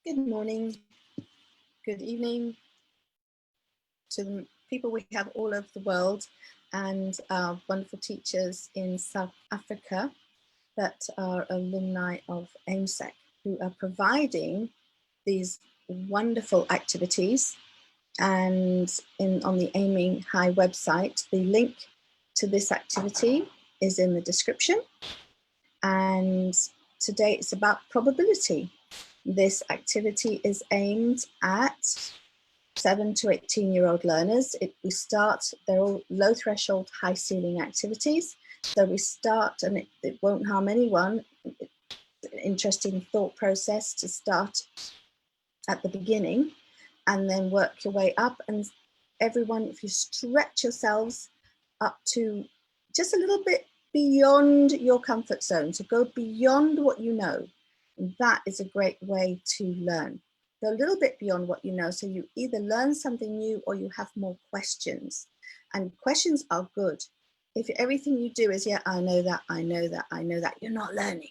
Good morning, good evening to the people we have all over the world and our wonderful teachers in South Africa that are alumni of ACES who are providing these wonderful activities. And on the Aiming High website, the link to this activity is in the description. And today it's about probability. This activity is aimed at 7 to 18-year-old learners. They're all low threshold, high ceiling activities. So we start, and it won't harm anyone. It's an interesting thought process to start at the beginning and then work your way up. And everyone, if you stretch yourselves up to just a little bit beyond your comfort zone, so go beyond what you know. And that is a great way to learn. Go a little bit beyond what you know, so you either learn something new or you have more questions. And questions are good. If everything you do is, yeah, I know that, I know that, I know that, you're not learning.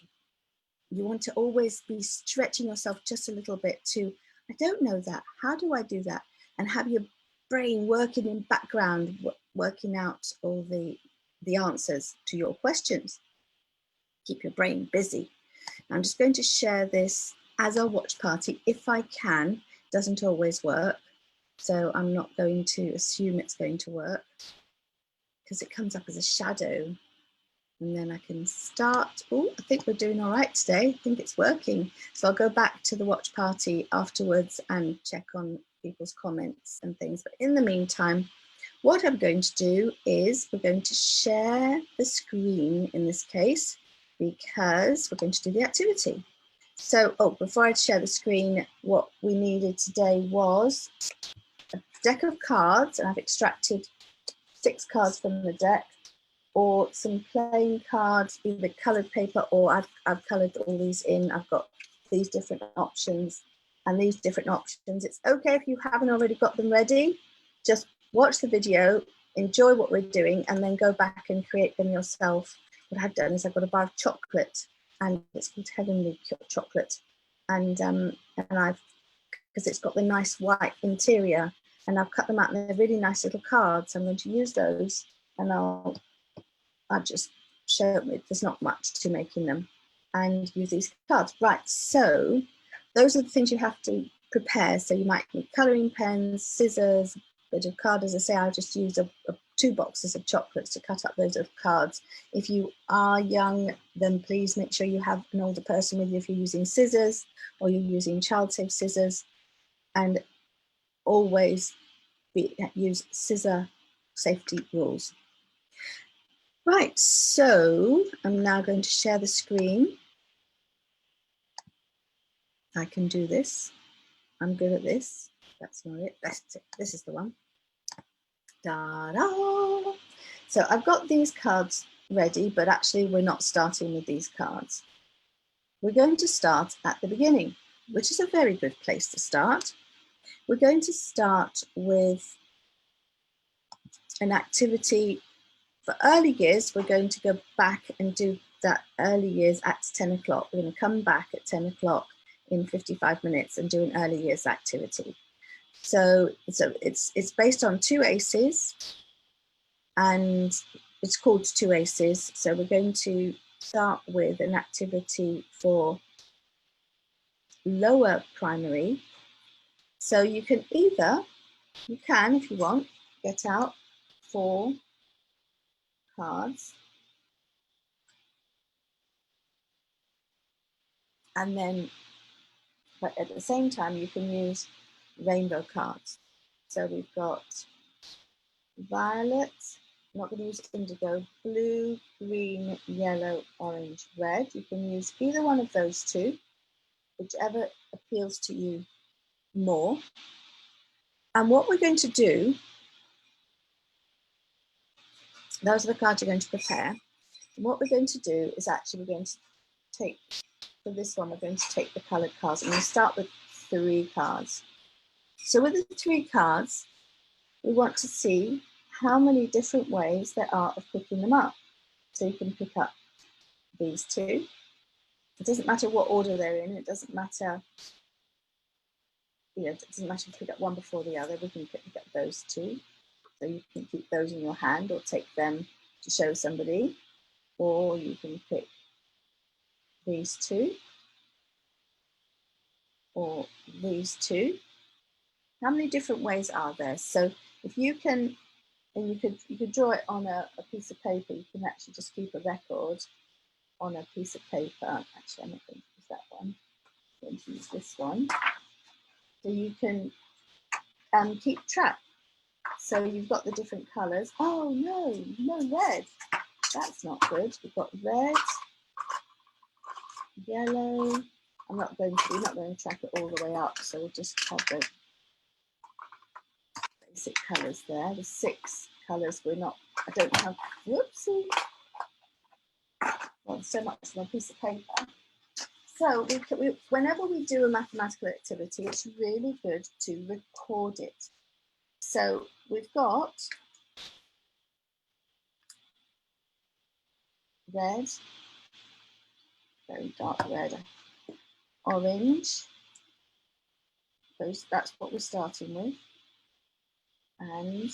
You want to always be stretching yourself just a little bit to, I don't know that, how do I do that? And have your brain working in background, working out all the answers to your questions. Keep your brain busy. I'm just going to share this as a watch party if I can. Doesn't always work, so I'm not going to assume it's going to work because it comes up as a shadow, and then I can start. Oh, I think we're doing all right today. I think it's working. So I'll go back to the watch party afterwards and check on people's comments and things. But in the meantime, what I'm going to do is we're going to share the screen in this case, because we're going to do the activity. So, before I share the screen, what we needed today was a deck of cards, and I've extracted 6 cards from the deck, or some plain cards, either coloured paper, or I've coloured all these in. I've got these different options and these different options. It's okay if you haven't already got them ready. Just watch the video, enjoy what we're doing, and then go back and create them yourself. What I've done is I've got a bar of chocolate, and it's called Heavenly Chocolate, and I've, because it's got the nice white interior, and I've cut them out, and they're really nice little cards. I'm going to use those, and I'll just show it. There's not much to making them, and use these cards. Right, so those are the things you have to prepare. So you might need colouring pens, scissors, bit of card. As I say, I'll just use 2 boxes of chocolates to cut up those little cards. If you are young, then please make sure you have an older person with you if you're using scissors or you're using child-safe scissors, and always use scissor safety rules. Right, so I'm now going to share the screen. I can do this. I'm good at this. That's not it. That's it. This is the one. Da-da! So I've got these cards ready, but actually we're not starting with these cards. We're going to start at the beginning, which is a very good place to start. We're going to start with an activity for early years. We're going to go back and do that early years at 10 o'clock. We're going to come back at 10 o'clock in 55 minutes and do an early years activity. So it's based on 2 ACES, and it's called 2 ACES. So we're going to start with an activity for lower primary. So you can if you want, get out 4 cards, and then, but at the same time, you can use rainbow cards. So we've got violet, I'm not going to use indigo, blue, green, yellow, orange, red. You can use either one of those 2, whichever appeals to you more. And what we're going to do, those are the cards you're going to prepare. And what we're going to do is actually we're going to take, for this one, we're going to take the coloured cards. I'm going to start with 3 cards. So with the 3 cards, we want to see how many different ways there are of picking them up. So you can pick up these 2. It doesn't matter what order they're in. It doesn't matter it doesn't matter if you pick up one before the other, we can pick up those two. So you can keep those in your hand or take them to show somebody, or you can pick these two or these two. How many different ways are there? So if you can, and you could draw it on a piece of paper. You can actually just keep a record on a piece of paper. Actually, I'm not going to use that one. I'm going to use this one. So you can keep track. So you've got the different colours. Oh no, no red. That's not good. We've got red, yellow. We're not going to track it all the way up. So we'll just have the basic colours there. The 6 colours I don't have, whoopsie. Well, so much on a piece of paper. So whenever we do a mathematical activity, it's really good to record it. So we've got red, very dark red, orange, that's what we're starting with, and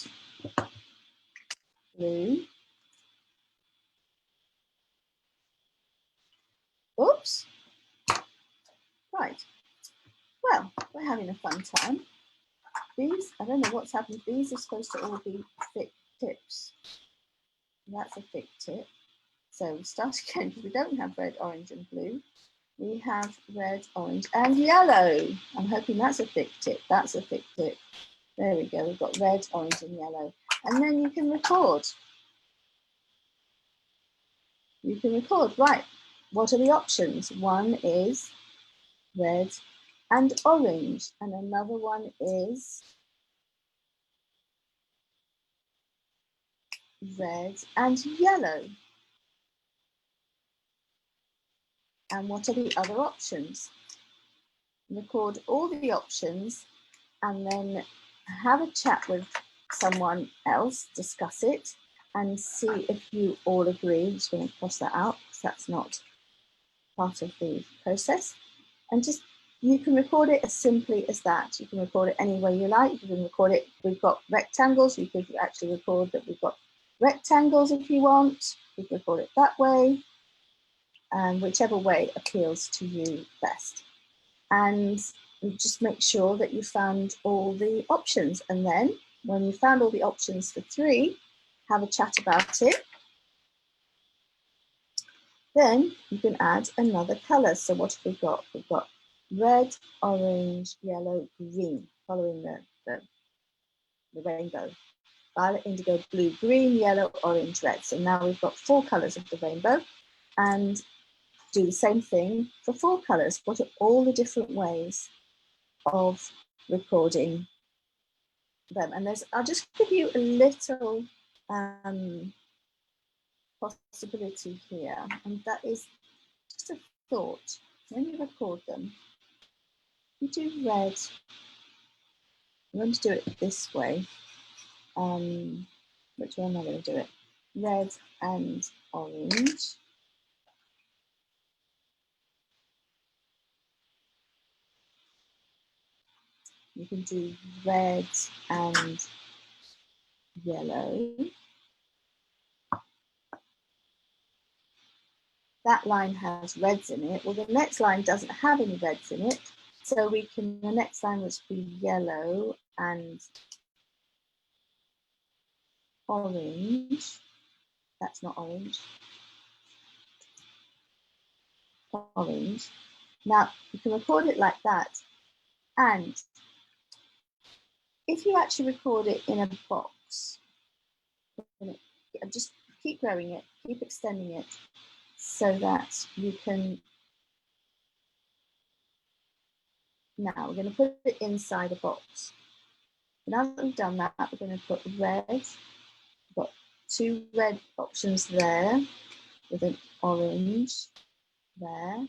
blue. Oops. Right. Well, we're having a fun time. These, I don't know what's happened. These are supposed to all be thick tips. That's a thick tip. So we start again because we don't have red, orange, and blue. We have red, orange, and yellow. I'm hoping that's a thick tip. That's a thick tip. There we go. We've got red, orange, and yellow. And then you can record. You can record. Right. What are the options? One is red and orange, and another one is red and yellow. And what are the other options? Record all the options and then have a chat with someone else, discuss it, and see if you all agree. I'm just going to cross that out because that's not part of the process. And just, you can record it as simply as that. You can record it any way you like. You can record it, we've got rectangles. You could actually record that we've got rectangles if you want. You can record it that way, and whichever way appeals to you best. And just make sure that you found all the options. And then when you found all the options for 3, have a chat about it. Then you can add another colour. So what have we got? We've got red, orange, yellow, green, following the rainbow. Violet, indigo, blue, green, yellow, orange, red. So now we've got 4 colours of the rainbow, and do the same thing for 4 colours. What are all the different ways of recording them? And I'll just give you a little possibility here, and that is just a thought. When you record them, you do red. I'm going to do it this way. Which way am I going to do it? Red and orange. You can do red and yellow. That line has reds in it. Well, the next line doesn't have any reds in it. So the next line would be yellow and orange. That's not orange. Orange. Now, you can record it like that. And if you actually record it in a box, just keep growing it, keep extending it, so that you can. Now we're going to put it inside a box. Now that we've done that, we're going to put red. We've got 2 red options there, with an orange there,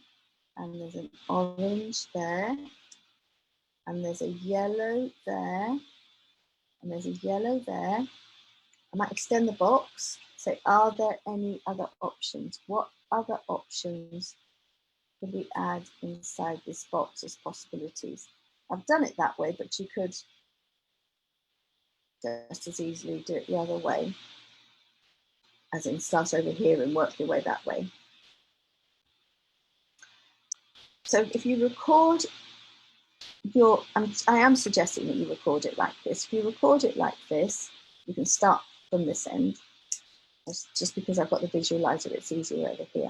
and there's an orange there, and there's a yellow there, and there's a yellow there. I might extend the box, say, are there any other options? What other options could we add inside this box as possibilities? I've done it that way, but you could just as easily do it the other way, as in start over here and work your way that way. So if you record I am suggesting that you record it like this. If you record it like this, you can start from this end. Just because I've got the visualizer, it's easier over here.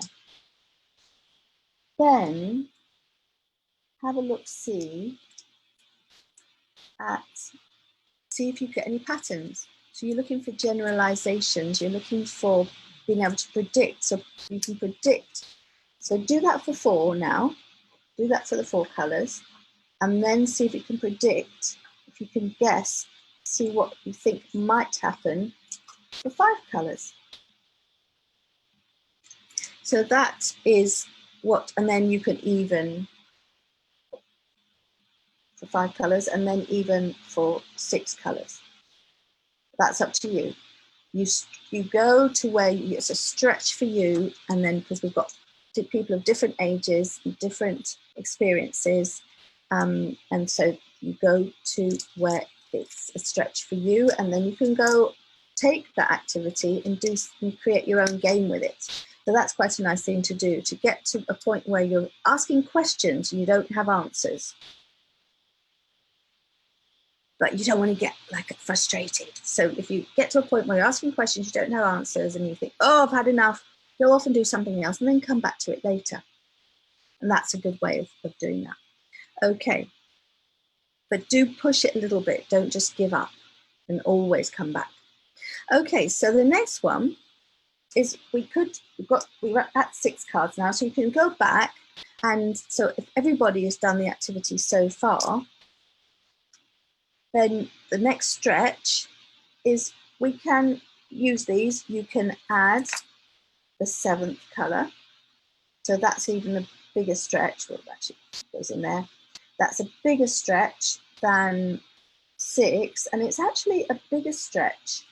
Then have a look-see if you get any patterns. So you're looking for generalizations, you're looking for being able to predict, so you can predict. So do that for 4 now, do that for the 4 colors, and then see if you can predict, if you can guess, see what you think might happen for 5 colors. So that is what, and then you can even for 5 colors, and then even for 6 colors. That's up to you. You go to where it's a stretch for you, and then because we've got people of different ages, different experiences, and so you go to where it's a stretch for you, and then you can go take that activity and create your own game with it. So that's quite a nice thing to do, to get to a point where you're asking questions and you don't have answers. But you don't want to get like frustrated. So if you get to a point where you're asking questions, you don't have answers, and you think, oh, I've had enough, go off and do something else and then come back to it later. And that's a good way of doing that. Okay, but do push it a little bit. Don't just give up and always come back. Okay, so the next one is we're at 6 cards now, so you can go back, and so if everybody has done the activity so far, then the next stretch is we can use these. You can add the 7th color. So that's even a bigger stretch. Well, actually goes in there. That's a bigger stretch than 6, and it's actually a bigger stretch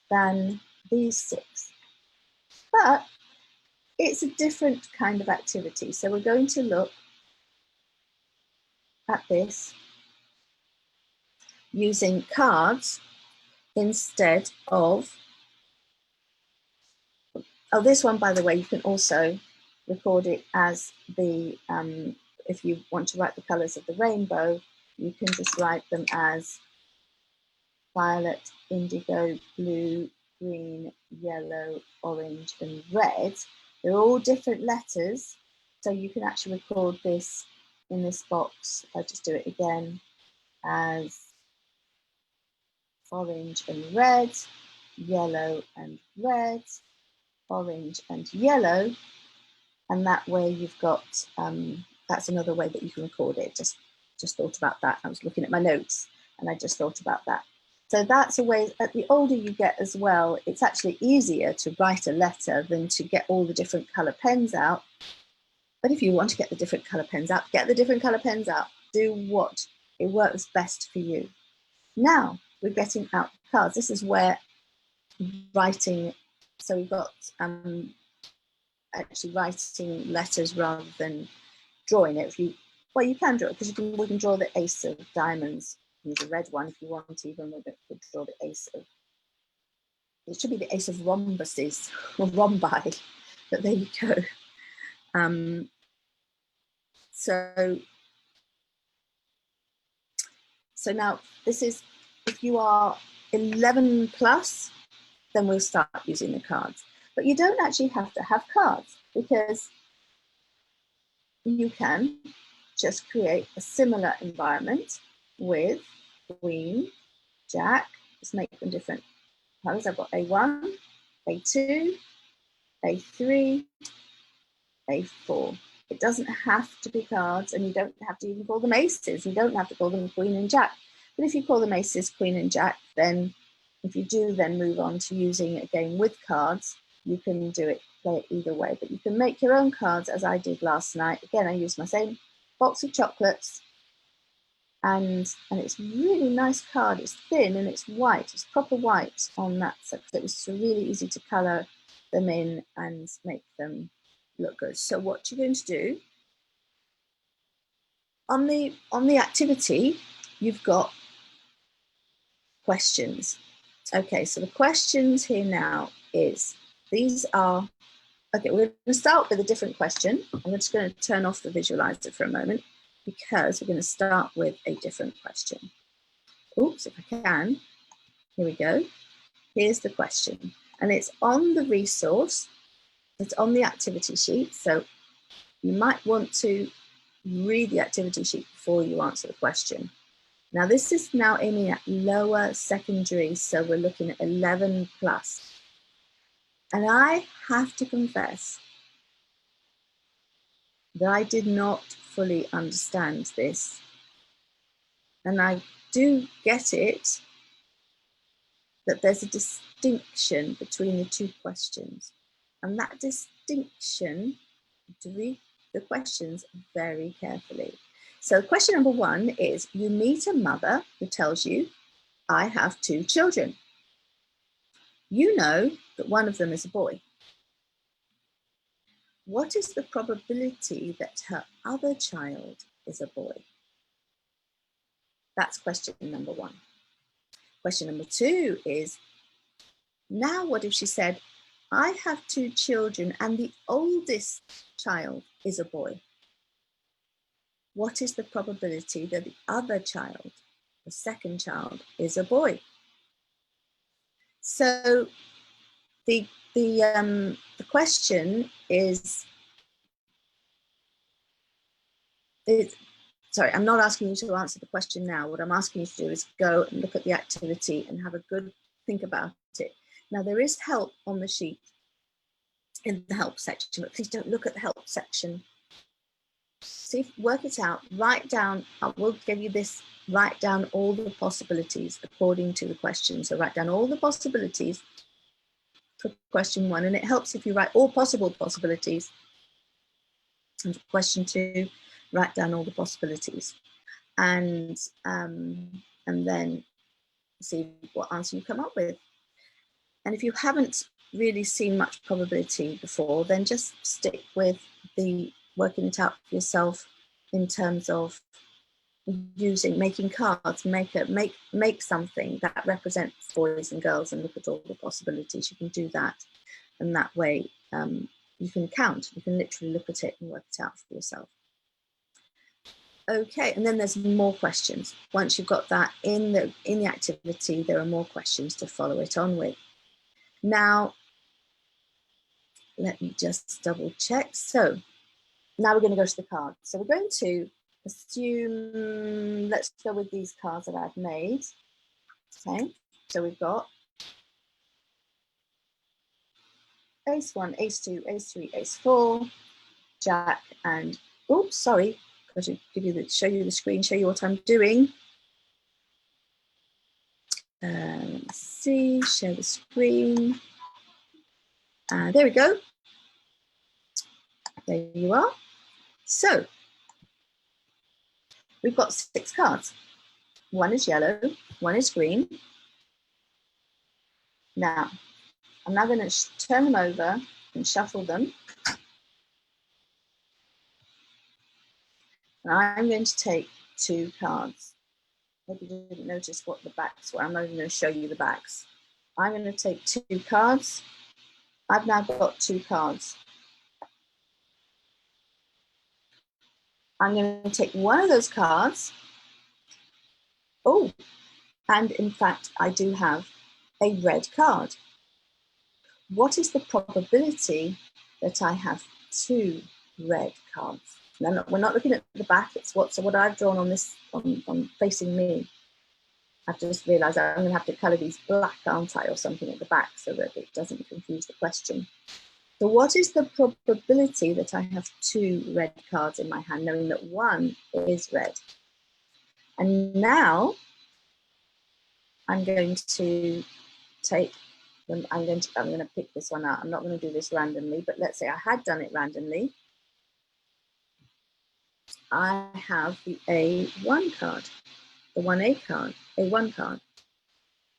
than these 6. But it's a different kind of activity. So we're going to look at this using cards instead of, oh, this one, by the way, you can also record it as the, if you want to write the colors of the rainbow, you can just write them as violet, indigo, blue, green, yellow, orange, and red. They're all different letters. So you can actually record this in this box. If I just do it again as orange and red, yellow and red, orange and yellow, and that way you've got, that's another way that you can record it. Just thought about that. I was looking at my notes and I just thought about that. So that's a way, the older you get as well, it's actually easier to write a letter than to get all the different color pens out. But if you want to get the different color pens out, get the different color pens out. Do what it works best for you. Now we're getting out cards. This is where writing, so we've got actually writing letters rather than drawing it. Well, you can draw it because we can draw the ace of diamonds. Use a red one if you want, even we could draw the ace of, it should be the ace of rhombuses or rhombi, but there you go. So now this is, if you are 11 plus, then we'll start using the cards. But you don't actually have to have cards, because you can just create a similar environment with queen, jack. Let's make them different colors. I've got A1, A2, A3, A4. It doesn't have to be cards, and you don't have to even call them aces. You don't have to call them queen and jack. But if you call them aces, queen and jack, then if you do then move on to using it again with cards, you can do it, play it either way. But you can make your own cards, as I did last night. Again, I used my same box of chocolates, and it's a really nice card. It's thin and it's white. It's proper white on that, so it was really easy to colour them in and make them look good. So what you're going to do on the activity, you've got questions. Okay, so the questions here now is, these are, okay, we're going to start with a different question. I'm just going to turn off the visualizer for a moment because we're going to start with a different question. Oops, if I can, here we go. Here's the question, and it's on the resource, it's on the activity sheet, so you might want to read the activity sheet before you answer the question. Now this is now aiming at lower secondary, so we're looking at 11 plus. And I have to confess that I did not fully understand this. And I do get it, that there's a distinction between the two questions. And that distinction, to read the questions very carefully. So question number one is, you meet a mother who tells you, I have 2 children. You know that one of them is a boy. What is the probability that her other child is a boy? That's question number one. Question number two is, now what if she said, I have 2 children and the oldest child is a boy? What is the probability that the other child, the second child, is a boy? So the question is, sorry, I'm not asking you to answer the question now. What I'm asking you to do is go and look at the activity and have a good think about it. Now there is help on the sheet in the help section, but please don't look at the help section. See, work it out, write down, I will give you this, write down all the possibilities according to the question. So write down all the possibilities for question one, and it helps if you write all possible possibilities. And for question two, write down all the possibilities, and then see what answer you come up with. And if you haven't really seen much probability before, then just stick with the working it out for yourself in terms of making cards, make something that represents boys and girls and look at all the possibilities. You can do that, and that way you can count, you can literally look at it and work it out for yourself. Okay, and then there's more questions. Once you've got that in the activity, there are more questions to follow it on with. Now, let me just double check. So now we're going to go to the cards. So we're going to assume, let's go with these cards that I've made. Okay, so we've got ace 1, ace 2, ace 3, ace 4, jack, and, oops, sorry, got to give you show you the screen, show you what I'm doing. Let's see, share the screen. There we go. There you are. So we've got 6 cards. One is yellow, one is green. Now, I'm now going to turn them over and shuffle them. And I'm going to take 2 cards. Maybe you didn't notice what the backs were. I'm not even going to show you the backs. I'm going to take 2 cards. I've now got 2 cards. I'm going to take one of those cards. Oh, and in fact, I do have a red card. What is the probability that I have 2 red cards? Now, we're not looking at the back. It's what I've drawn on this, on facing me. I've just realised I'm going to have to colour these black, aren't I, or something at the back so that it doesn't confuse the question. So what is the probability that I have 2 red cards in my hand, knowing that one is red? And now I'm going to take, I'm going to pick this one out. I'm not going to do this randomly, but let's say I had done it randomly. I have the A1 card, the 1A card, A1 card.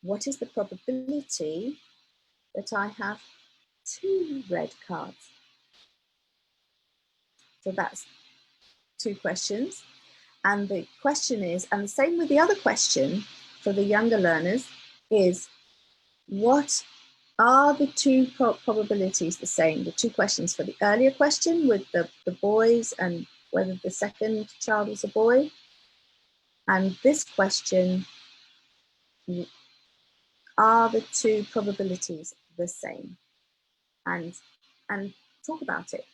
What is the probability that I have 2 red cards? So that's 2 questions. And the question is, and the same with the other question for the younger learners, is what are the two probabilities the same? The two questions for the earlier question with the boys and whether the second child was a boy, and this question, are the two probabilities the same? And talk about it.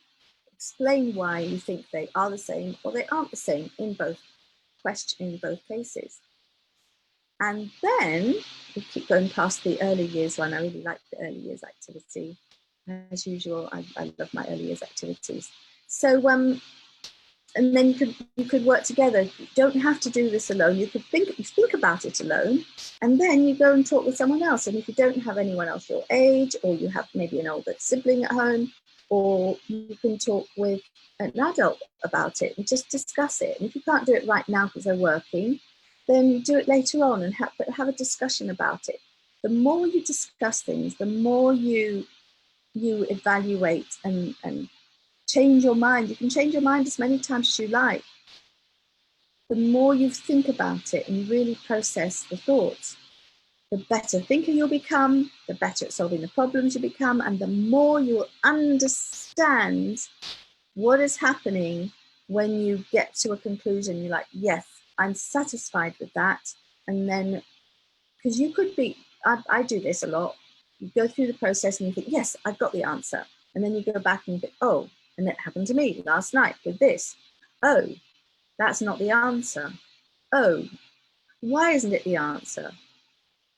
Explain why you think they are the same or they aren't the same in both cases. And then we keep going past the early years one. I really like the early years activity. As usual, I love my early years activities. So and then you could work together. You don't have to do this alone. You could think about it alone, and then you go and talk with someone else. And if you don't have anyone else your age, or you have maybe an older sibling at home, or you can talk with an adult about it and just discuss it. And if you can't do it right now because they're working, then do it later on and have a discussion about it. The more you discuss things, the more you evaluate and change your mind. You can change your mind as many times as you like. The more you think about it and really process the thoughts, the better thinker you'll become, the better at solving the problems you become, and the more you'll understand what is happening when you get to a conclusion. You're like, yes, I'm satisfied with that. And then, because you could be, I do this a lot, you go through the process and you think, yes, I've got the answer. And then you go back and you think, oh, and it happened to me last night with this. Oh, that's not the answer. Oh, why isn't it the answer?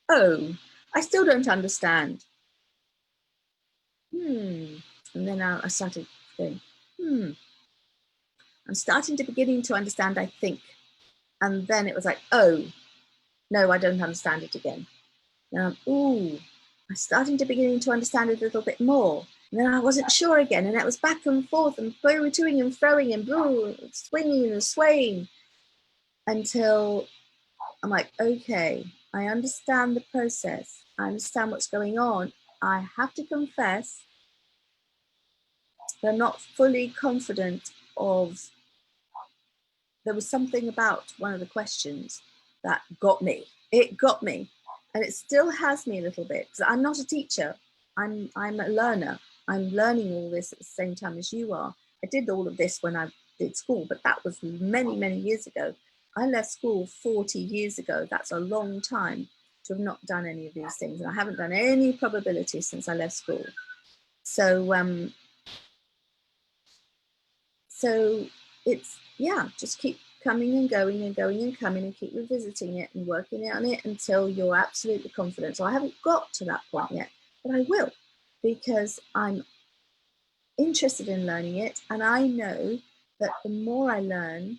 Oh, I still don't understand. And then I started going, I'm starting to beginning to understand, I think. And then it was like, oh, no, I don't understand it again. Now, I'm starting to beginning to understand it a little bit more. And then I wasn't sure again, and that was back and forth and to-ing and froing and swinging and swaying until I'm like, okay, I understand the process. I understand what's going on. I have to confess that I'm not fully confident of, there was something about one of the questions that got me. It got me, and it still has me a little bit, because I'm not a teacher. I'm a learner. I'm learning all this at the same time as you are. I did all of this when I did school, but that was many, many years ago. I left school 40 years ago. That's a long time to have not done any of these things. And I haven't done any probability since I left school. So, so it's, yeah, just keep coming and going and going and coming and keep revisiting it and working on it until you're absolutely confident. So I haven't got to that point yet, but I will, because I'm interested in learning it. And I know that the more I learn,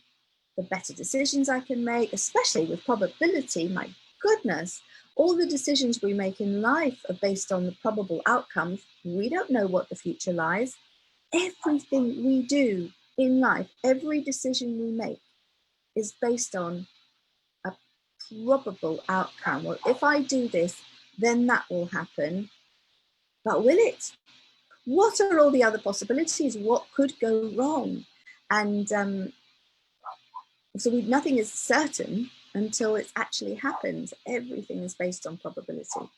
the better decisions I can make, especially with probability. My goodness, all the decisions we make in life are based on the probable outcomes. We don't know what the future lies. Everything we do in life, every decision we make is based on a probable outcome. Well, if I do this, then that will happen. But will it? What are all the other possibilities? What could go wrong? And so nothing is certain until it actually happens. Everything is based on probability.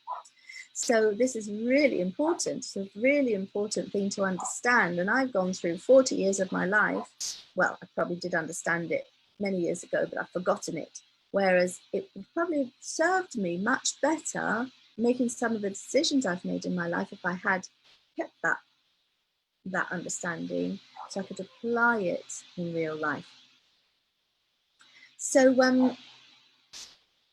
So this is really important. It's a really important thing to understand. And I've gone through 40 years of my life. Well, I probably did understand it many years ago, but I've forgotten it. Whereas it probably served me much better making some of the decisions I've made in my life if I had kept that understanding, so I could apply it in real life. So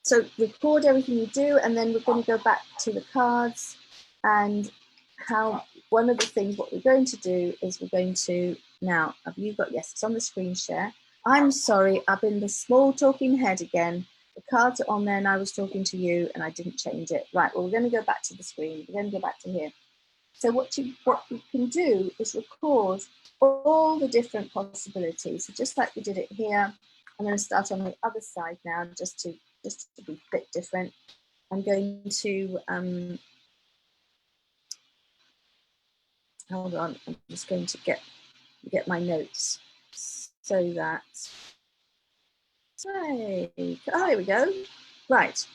so record everything you do, and then we're going to go back to the cards. And how one of the things, what we're going to do is we're going to, now, have you got, yes, it's on the screen share. I'm sorry, I've been the small talking head again. The cards are on there and I was talking to you and I didn't change it. Right, well, we're going to go back to the screen. We're going to go back to here. So what you can do is record all the different possibilities. So just like we did it here, I'm going to start on the other side now, just to be a bit different. I'm going to, hold on, I'm just going to get my notes so that Hey, oh, here we go. Right.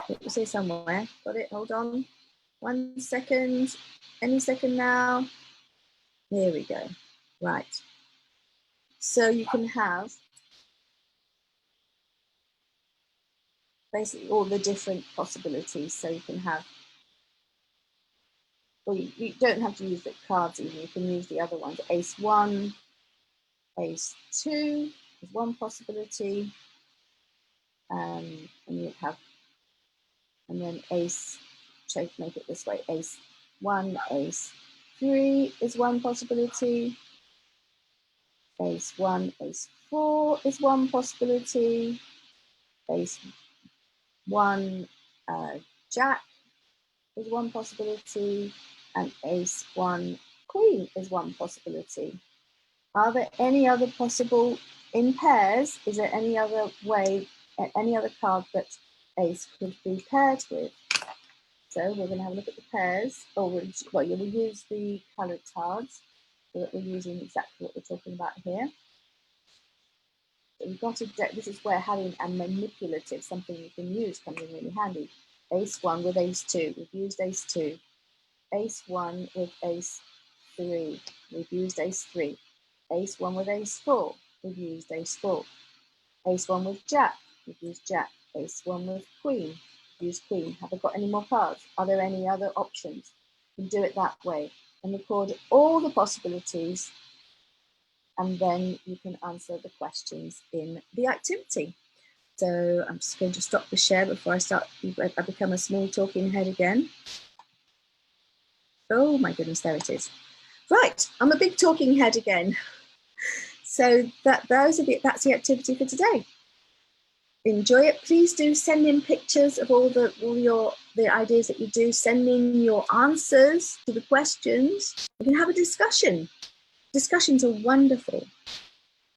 It was here somewhere. Got it, hold on. 1 second, any second now. Here we go. Right. So you can have basically all the different possibilities. So you can have, well, you don't have to use the cards even, you can use the other ones. Ace 1, Ace 2 is one possibility. And you have, and then Ace, try to make it this way, Ace 1, Ace 3 is one possibility. Ace 1, Ace 4 is one possibility. Ace 1, Jack is one possibility, and Ace 1, Queen is one possibility. Are there any other possible, in pairs, is there any other way, any other card that Ace could be paired with? So we're going to have a look at the pairs, or well, you will use the coloured cards so that we're using exactly what we're talking about here. So we've got a deck, this is where having a manipulative, something you can use, comes in really handy. Ace 1 with Ace 2, we've used Ace 2. Ace 1 with Ace 3, we've used Ace 3. Ace 1 with Ace 4, we've used Ace 4. Ace 1 with Jack, we've used Jack. Ace 1 with Queen, we've used Queen. Have I got any more cards? Are there any other options? You can do it that way and record all the possibilities, and then you can answer the questions in the activity. So I'm just going to stop the share before I become a small talking head again. Oh my goodness, there it is. Right, I'm a big talking head again. So that's the activity for today. Enjoy it. Please do send in pictures of all the ideas that you do. Send in your answers to the questions. We can have a discussion. Discussions are wonderful.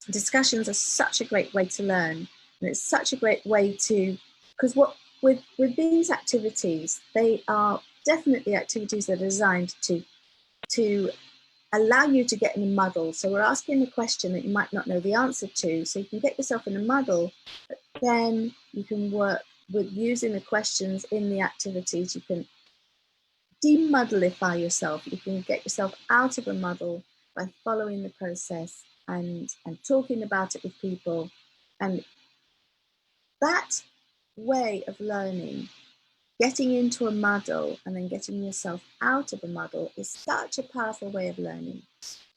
Discussions are such a great way to learn, and it's such a great way to, because what with these activities, they are definitely activities that are designed to allow you to get in a muddle. So we're asking a question that you might not know the answer to, so you can get yourself in a muddle, but then you can work with using the questions in the activities. You can demuddleify yourself. You can get yourself out of a muddle by following the process and talking about it with people. And that way of learning, getting into a muddle and then getting yourself out of a muddle, is such a powerful way of learning.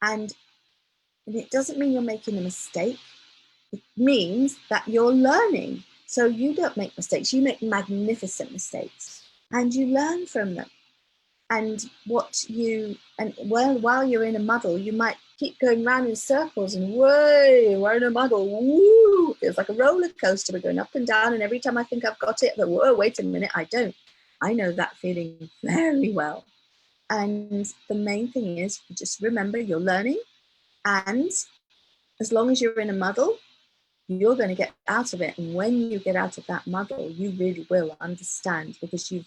And it doesn't mean you're making a mistake. It means that you're learning. So you don't make mistakes, you make magnificent mistakes and you learn from them. And while you're in a muddle, you might keep going round in circles and whoa, we're in a muddle. Woo! It's like a roller coaster. We're going up and down. And every time I think I've got it, but whoa, wait a minute, I don't. I know that feeling very well. And the main thing is just remember you're learning. And as long as you're in a muddle, you're going to get out of it. And when you get out of that muddle, you really will understand, because you've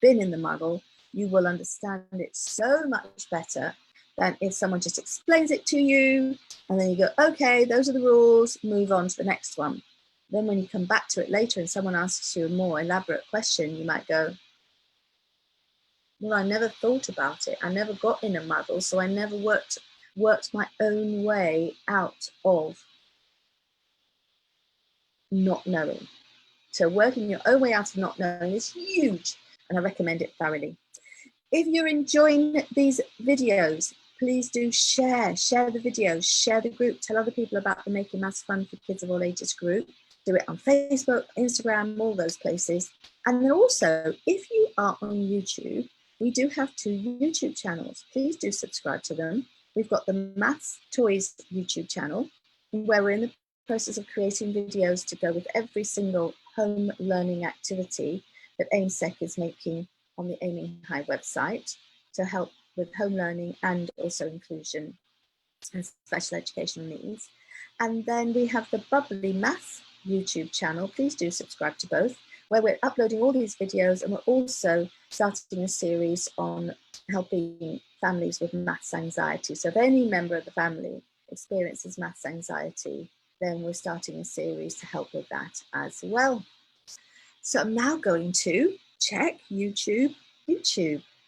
been in the muddle. You will understand it so much better than if someone just explains it to you and then you go, okay, those are the rules, move on to the next one. Then when you come back to it later and someone asks you a more elaborate question, you might go, well, I never thought about it. I never got in a muddle, so I never worked my own way out of not knowing. So working your own way out of not knowing is huge, and I recommend it thoroughly. If you're enjoying these videos, please do share the videos, share the group, tell other people about the Making Maths Fun for Kids of All Ages group. Do it on Facebook, Instagram, all those places. And then also, if you are on YouTube, we do have 2 YouTube channels. Please do subscribe to them. We've got the Maths Toys YouTube channel, where we're in the process of creating videos to go with every single home learning activity that AIMSEC is making on the Aiming High website to help with home learning and also inclusion and special educational needs. And then we have the Bubbly Maths YouTube channel. Please do subscribe to both, where we're uploading all these videos, and we're also starting a series on helping families with maths anxiety. So if any member of the family experiences maths anxiety, then we're starting a series to help with that as well. So I'm now going to check YouTube.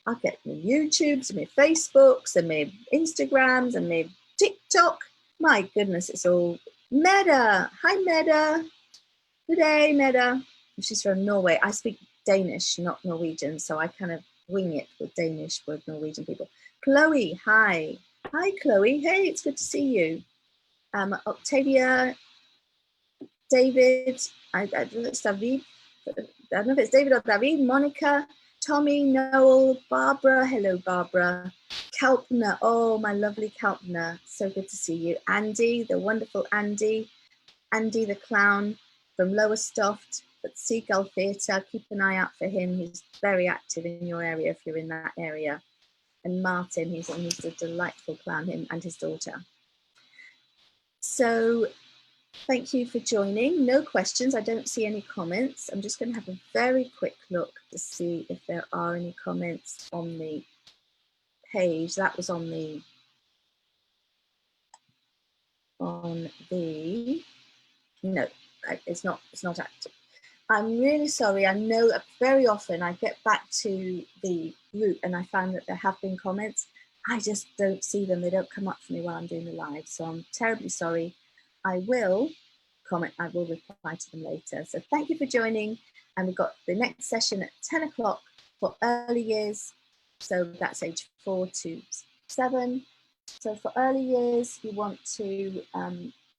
I'll get my YouTubes and my Facebooks and my Instagrams and my TikTok. My goodness, it's all Meda. Hi, Meda. Good day, Meda. She's from Norway. I speak Danish, not Norwegian, so I kind of wing it with Danish with Norwegian people. Chloe, hi. Hi, Chloe. Hey, it's good to see you. Octavia, David, I don't know if it's David. I don't know if it's David or David, Monica, Tommy, Noel, Barbara. Hello, Barbara. Kalpna. Oh, my lovely Kalpna. So good to see you. Andy, the wonderful Andy. Andy the clown from Lowestoft at Seagull Theatre. Keep an eye out for him. He's very active in your area if you're in that area. And Martin, he's a delightful clown, him and his daughter. So thank you for joining. No questions. I don't see any comments. I'm just going to have a very quick look to see if there are any comments on the page. That was on the no, it's not active. I'm really sorry. I know that very often I get back to the group and I found that there have been comments. I just don't see them. They don't come up for me while I'm doing the live. So I'm terribly sorry. I will comment. I will reply to them later. So thank you for joining. And we've got the next session at 10 o'clock for early years. So that's age 4 to 7. So for early years, you want to,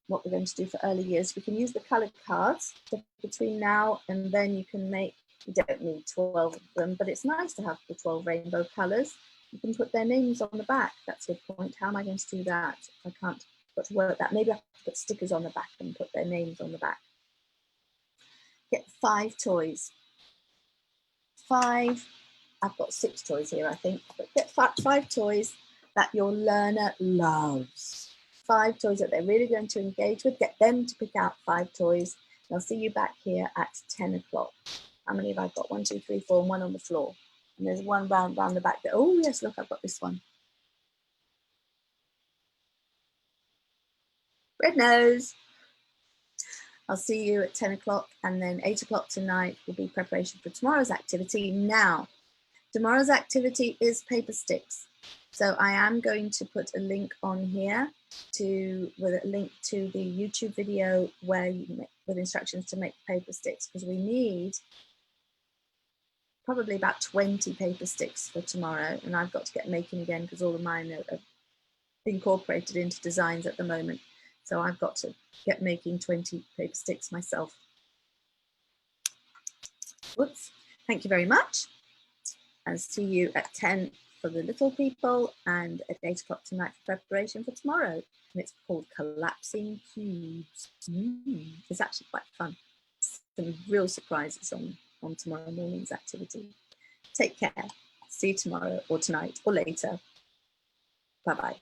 what we're going to do for early years, we can use the coloured cards. So between now and then you can make, you don't need 12 of them, but it's nice to have the 12 rainbow colours. You can put their names on the back. That's a good point. How am I going to do that? I can't, got to work that. Maybe I have to put stickers on the back and put their names on the back. Get 5 toys. 5, I've got 6 toys here, I think, but get 5 toys that your learner loves. 5 toys that they're really going to engage with. Get them to pick out 5 toys. And I'll see you back here at 10 o'clock. How many have I got? 1, 2, 3, 4, and 1 on the floor. And there's one round the back there. Oh yes, look, I've got this one. Red nose. I'll see you at 10 o'clock, and then 8 o'clock tonight will be preparation for tomorrow's activity. Now, tomorrow's activity is paper sticks. So I am going to put a link on here with a link to the YouTube video where you with instructions to make paper sticks, because we need probably about 20 paper sticks for tomorrow, and I've got to get making again because all of mine are incorporated into designs at the moment. So I've got to get making 20 paper sticks myself. Whoops. Thank you very much, and see you at 10 for the little people and at 8 o'clock tonight for preparation for tomorrow. And it's called Collapsing Cubes. It's actually quite fun. Some real surprises on tomorrow morning's activity. Take care. See you tomorrow or tonight or later. Bye-bye.